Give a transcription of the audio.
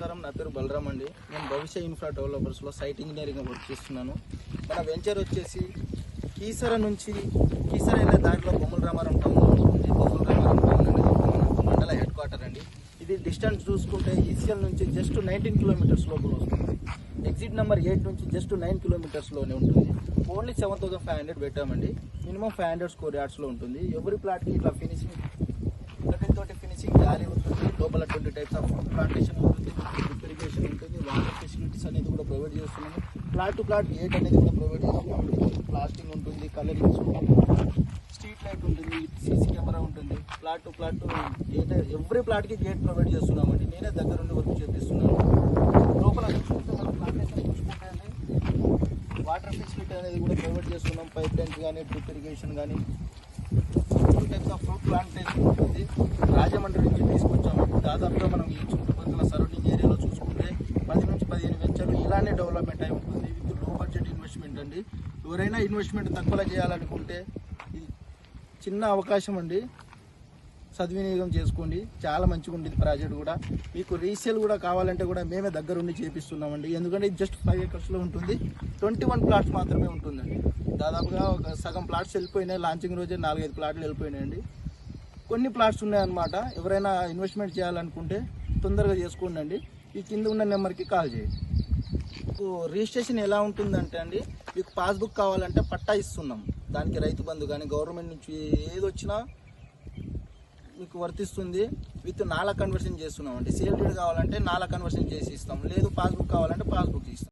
నమస్కారం, నా పేరు బలరామ్ అండి. నేను భవిష్య ఇన్ఫ్రా డెవలపర్స్లో సైట్ ఇంజనీరింగ్ వర్క్ చేస్తున్నాను. మన వెంచర్ వచ్చేసి కీసర అనే దారిలో బొమ్మల రామారం టౌన్లో ఉంటుంది. బొమ్మల రామారం టౌన్ అనేది మన మండల హెడ్ క్వార్టర్ అండి. ఇది డిస్టెన్స్ చూసుకుంటే ఈసీఎల్ నుంచి జస్ట్ 19 కిలోమీటర్స్ లోపల వస్తుంది. ఎగ్జిట్ నెంబర్ 8 నుంచి జస్ట్ 9 కిలోమీటర్స్లోనే ఉంటుంది. ఓన్లీ 7,500 పెట్టామండి. మినిమం 500 స్క్వేర్ యార్డ్స్లో ఉంటుంది. ఎవరి ప్లాట్కి ఇట్లా ఫినిషింగ్ తోటి ఫినిషింగ్ జారీ ఉంటుంది. లోపల 20 టైప్స్ ఆఫ్ ప్లాంటేషన్ ఉంటుంది, ఇరిగేషన్ ఉంటుంది, వాటర్ ఫెసిలిటీస్ అనేది కూడా ప్రొవైడ్ చేస్తున్నాము. ప్లాట్ టు ప్లాట్ గేట్ అనేది కూడా ప్రొవైడ్ చేస్తున్నాము. ప్లాస్టింగ్ ఉంటుంది, కలరింగ్స్ ఉంటుంది, స్ట్రీట్ లైట్ ఉంటుంది, సీసీ కెమెరా ఉంటుంది. Plot to plot gate, every ప్లాట్కి గేట్ ప్రొవైడ్ చేస్తున్నామండి. నేనే దగ్గర నుండి వర్క్ చేపిస్తున్నాను. లోపల చూసుకుంటే మనం ప్లాంటేషన్ చూసుకుంటే వాటర్ ఫెసిలిటీ అనేది కూడా ప్రొవైడ్ చేస్తున్నాం. పైప్ లైన్స్ కానీ, డ్రిప్ ఇరిగేషన్ కానీ, టైప్స్ ఆఫ్ ఫ్రూట్ ప్లాంటేషన్ ఉంటుంది. రాజమండ్రి నుంచి తీసుకొచ్చామండి. దాదాపుగా మనం ఈ చుట్టుపక్కల సరౌండింగ్ ఏరియాలో చూసుకుంటే 10 నుంచి 15 వెంచర్లు ఇలానే డెవలప్మెంట్ అయి ఉంటుంది. విత్ లో బడ్జెట్ ఇన్వెస్ట్మెంట్ అండి. ఎవరైనా ఇన్వెస్ట్మెంట్ తక్కువలో చేయాలనుకుంటే ఇది చిన్న అవకాశం అండి, సద్వినియోగం చేసుకోండి. చాలా మంచిగా ఉంటుంది ప్రాజెక్ట్ కూడా. మీకు రీసేల్ కూడా కావాలంటే కూడా మేమే దగ్గరుండి చేపిస్తున్నామండి. ఎందుకంటే ఇది జస్ట్ 5 ఏకర్స్లో ఉంటుంది. 21 ప్లాట్స్ మాత్రమే ఉంటుందండి. దాదాపుగా ఒక సగం ప్లాట్స్ వెళ్ళిపోయినాయి. లాంచింగ్ రోజే 4-5 ప్లాట్లు వెళ్ళిపోయినాయండి. కొన్ని ప్లాట్స్ ఉన్నాయన్నమాట. ఎవరైనా ఇన్వెస్ట్మెంట్ చేయాలనుకుంటే తొందరగా చేసుకోండి. ఈ కింద ఉన్న నెంబర్కి కాల్ చేయండి. మీకు రిజిస్ట్రేషన్ ఎలా ఉంటుందంటే అండి, మీకు పాస్బుక్ కావాలంటే పట్టా ఇస్తున్నాం. దానికి రైతు బంధు కానీ గవర్నమెంట్ నుంచి ఏది వచ్చినా మీకు వర్తిస్తుంది. విత్ నాలా కన్వర్షన్ చేస్తున్నాం అండి. సేల్ డీడ్ కావాలంటే నాలా కన్వర్షన్ చేసి ఇస్తాం. లేదు పాస్బుక్ కావాలంటే పాస్బుక్ ఇస్తాం.